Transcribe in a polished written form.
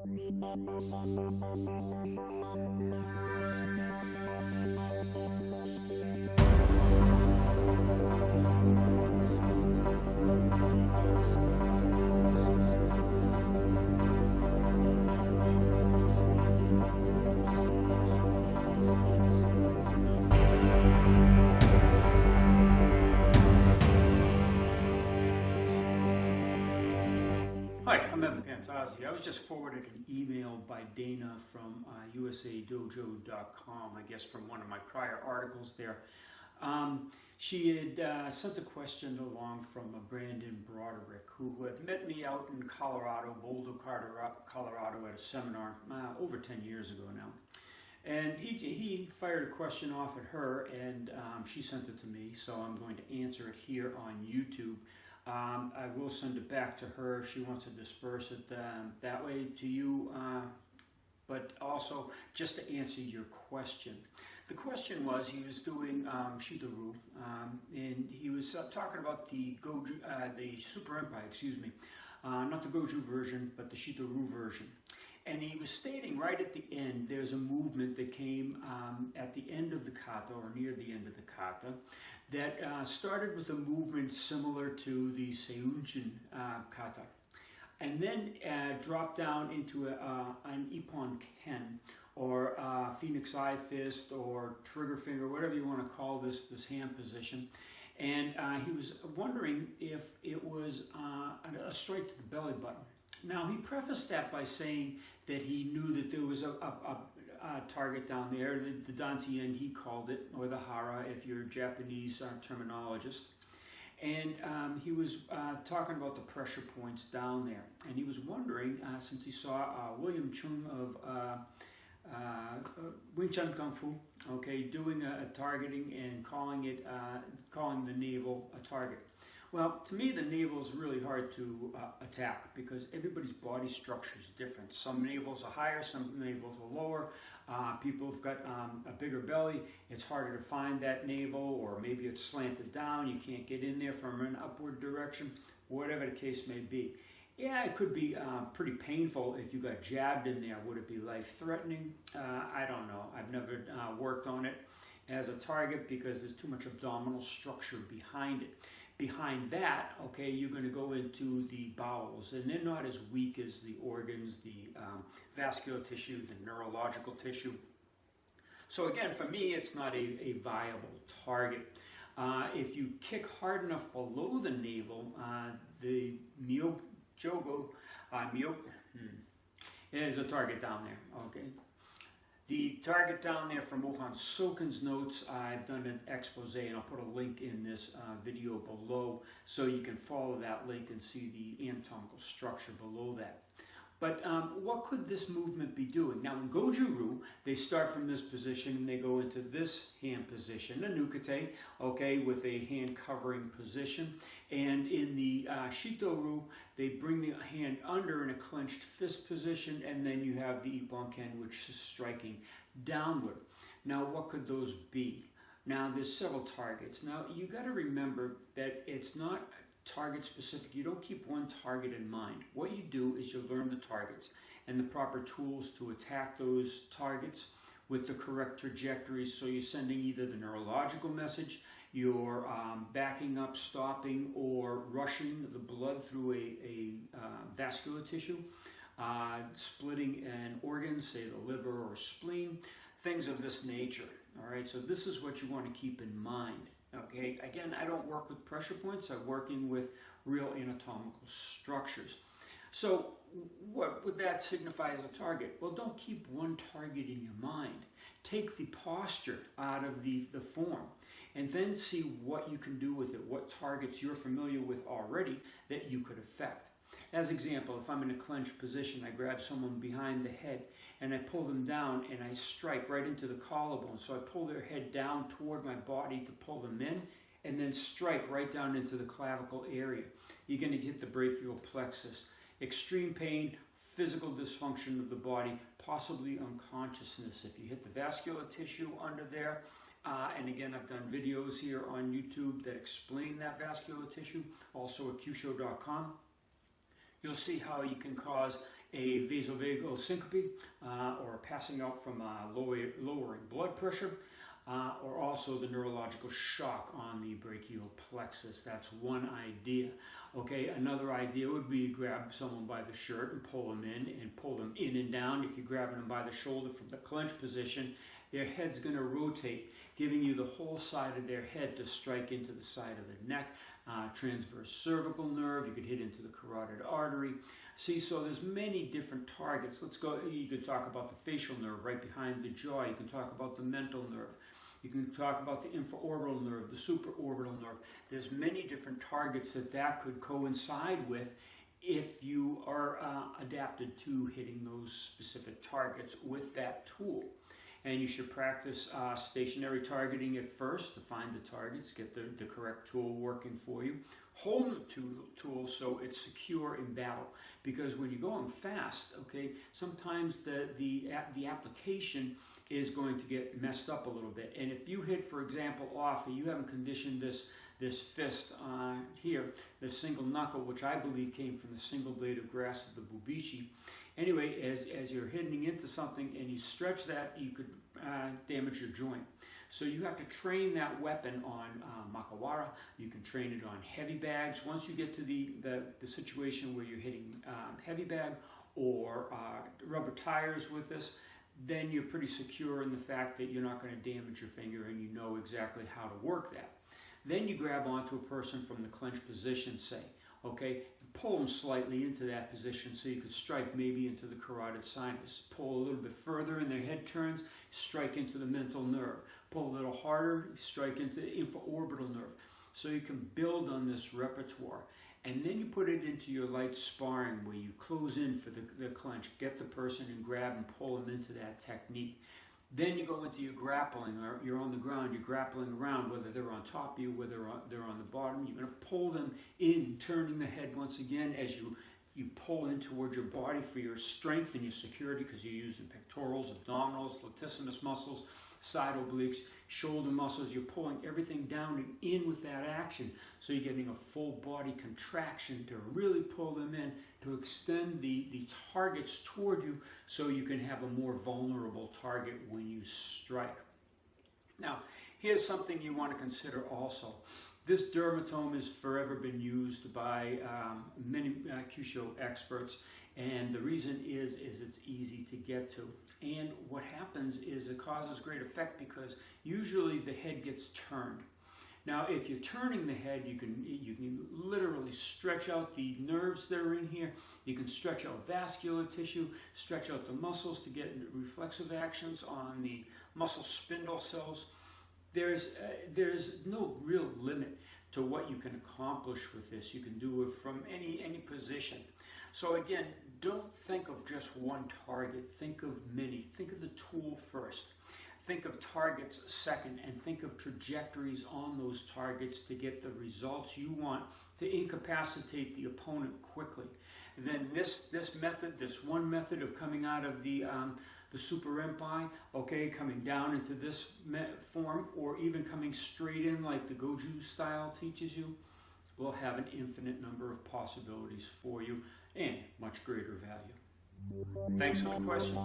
Hi, I'm Pantazi. I was just forwarded an email by Dana from usadojo.com, I guess from one of my prior articles there. She had sent a question along from Brandon Broderick, who had met me out in Colorado, Boulder, Colorado, at a seminar over 10 years ago now. And he fired a question off at her, and she sent it to me, so I'm going to answer it here on YouTube. I will send it back to her if she wants to disperse it that way to you, but also just to answer your question. The question was, he was doing Shito-ryu, and he was talking about the Suparempi, not the Goju version, but the Shito-ryu version. And he was stating right at the end, there's a movement that came at the end of the kata, or near the end of the kata, that started with a movement similar to the Seiunchin kata, and then dropped down into an Ippon Ken, or Phoenix Eye Fist, or Trigger Finger, whatever you want to call this hand position. And he was wondering if it was a strike to the belly button. Now, he prefaced that by saying that he knew that there was a target down there, the Dantien he called it, or the Hara if you're a Japanese terminologist. And he was talking about the pressure points down there. And he was wondering, since he saw William Chung of Wing Chun Kung Fu, okay, doing a targeting and calling the navel a target. Well, to me, the navel is really hard to attack because everybody's body structure is different. Some navels are higher, some navels are lower. People have got a bigger belly. It's harder to find that navel, or maybe it's slanted down. You can't get in there from an upward direction, whatever the case may be. Yeah, it could be pretty painful if you got jabbed in there. Would it be life-threatening? I don't know. I've never worked on it as a target because there's too much abdominal structure behind it. Behind that, okay, you're going to go into the bowels, and they're not as weak as the organs, the vascular tissue, the neurological tissue. So again, for me, it's not a viable target. If you kick hard enough below the navel, the Myojogo, is a target down there, okay? The target down there from Mohan Soken's notes, I've done an expose, and I'll put a link in this video below so you can follow that link and see the anatomical structure below that. But what could this movement be doing? Now in Goju-ryu, they start from this position and they go into this hand position, the nukate, okay, with a hand covering position. And in the Shito-ryu, they bring the hand under in a clenched fist position, and then you have the Ippon Ken, which is striking downward. Now what could those be? Now there's several targets. Now you got to remember that it's not target specific. You don't keep one target in mind. What you do is you learn the targets and the proper tools to attack those targets with the correct trajectories. So you're sending either the neurological message, you're backing up, stopping, or rushing the blood through a vascular tissue, splitting an organ, say the liver or spleen, things of this nature. All right, so this is what you want to keep in mind. Okay, again, I don't work with pressure points. I'm working with real anatomical structures. So what would that signify as a target? Well, don't keep one target in your mind. Take the posture out of the form, and then see what you can do with it, what targets you're familiar with already that you could affect. As example, if I'm in a clenched position, I grab someone behind the head and I pull them down and I strike right into the collarbone. So I pull their head down toward my body to pull them in, and then strike right down into the clavicle area. You're going to hit the brachial plexus. Extreme pain, physical dysfunction of the body, possibly unconsciousness. If you hit the vascular tissue under there, and again, I've done videos here on YouTube that explain that vascular tissue, also at Kyusho.com. You'll see how you can cause a vasovagal syncope, or passing out from lowering blood pressure, or also the neurological shock on the brachial plexus. That's one idea. Okay, another idea would be grab someone by the shirt and pull them in and down. If you're grabbing them by the shoulder from the clench position, their head's going to rotate, giving you the whole side of their head to strike into the side of the neck. Transverse cervical nerve, you could hit into the carotid artery. See, so there's many different targets. Let's go, you could talk about the facial nerve right behind the jaw. You can talk about the mental nerve. You can talk about the infraorbital nerve, the supraorbital nerve. There's many different targets that could coincide with if you are adapted to hitting those specific targets with that tool. And you should practice stationary targeting at first to find the targets, get the correct tool working for you. Hold the tool so it's secure in battle, because when you're going fast, okay, sometimes the application is going to get messed up a little bit. And if you hit, for example, off, and you haven't conditioned this fist here, this single knuckle, which I believe came from the single blade of grass of the Bubichi. Anyway, as you're hitting into something and you stretch that, you could damage your joint. So you have to train that weapon on Makawara. You can train it on heavy bags. Once you get to the situation where you're hitting heavy bag or rubber tires with this, then you're pretty secure in the fact that you're not going to damage your finger and you know exactly how to work that. Then you grab onto a person from the clench position, say, okay, pull them slightly into that position so you could strike maybe into the carotid sinus. Pull a little bit further and their head turns, strike into the mental nerve. Pull a little harder, strike into the infraorbital nerve. So you can build on this repertoire. And then you put it into your light sparring where you close in for the clench, get the person and grab and pull them into that technique. Then you go into your grappling, or you're on the ground, you're grappling around, whether they're on top of you, whether they're on the bottom. You're going to pull them in, turning the head once again as you pull in towards your body for your strength and your security, because you're using pectorals, abdominals, latissimus muscles, side obliques, shoulder muscles. You're pulling everything down and in with that action. So you're getting a full body contraction to really pull them in, to extend the targets toward you so you can have a more vulnerable target when you strike. Now, here's something you want to consider also. This dermatome has forever been used by many Kyusho experts, and the reason is it's easy to get to. And what happens is it causes great effect because usually the head gets turned. Now, if you're turning the head, you can literally stretch out the nerves that are in here. You can stretch out vascular tissue, stretch out the muscles to get reflexive actions on the muscle spindle cells. There's no real limit to what you can accomplish with this. You can do it from any position. So again, don't think of just one target. Think of many. Think of the tool first. Think of targets second, and think of trajectories on those targets to get the results you want to incapacitate the opponent quickly. And then this method, this one method of coming out of the Suparempi, okay, coming down into this form, or even coming straight in like the Goju style teaches you, will have an infinite number of possibilities for you and much greater value. Thanks for the question.